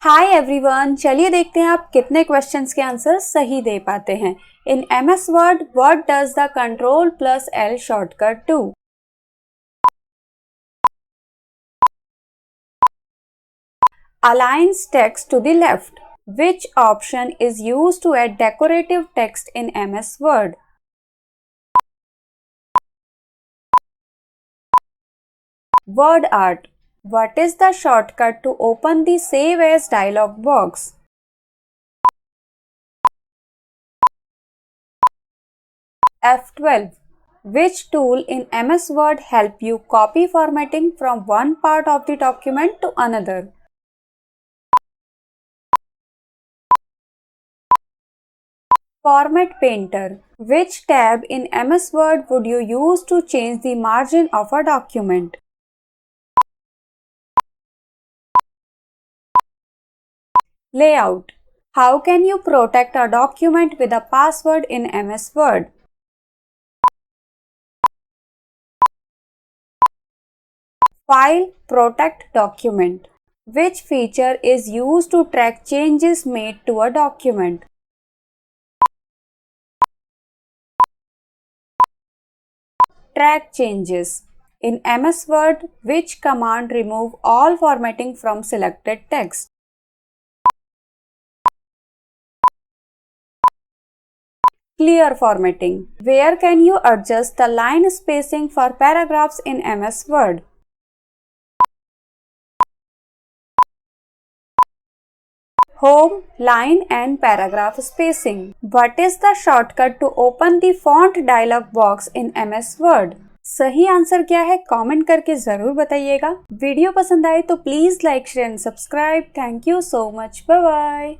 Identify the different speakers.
Speaker 1: Hi everyone, चलिए देखते हैं आप कितने क्वेश्चंस के आंसर सही दे पाते हैं। In MS word, what does the control plus L shortcut do? Aligns text to the left. Which option is used to add decorative text in MS Word? Word art. What is the shortcut to open the Save As dialog box? F12. Which tool in MS Word help you copy formatting from one part of the document to another? Format Painter. Which tab in MS Word would you use to change the margin of a document? Layout. How can you protect a document with a password in MS Word? File Protect Document. Which feature is used to track changes made to a document? Track changes. In MS Word, which command remove all formatting from selected text? Clear formatting. Where can you adjust the line spacing for paragraphs in MS Word? Home, line and paragraph spacing. What is the shortcut to open the font dialog box in MS Word? सही answer क्या है comment करके जरूर बताइएगा। Video पसंद आए तो please like share and subscribe. Thank you so much. Bye bye.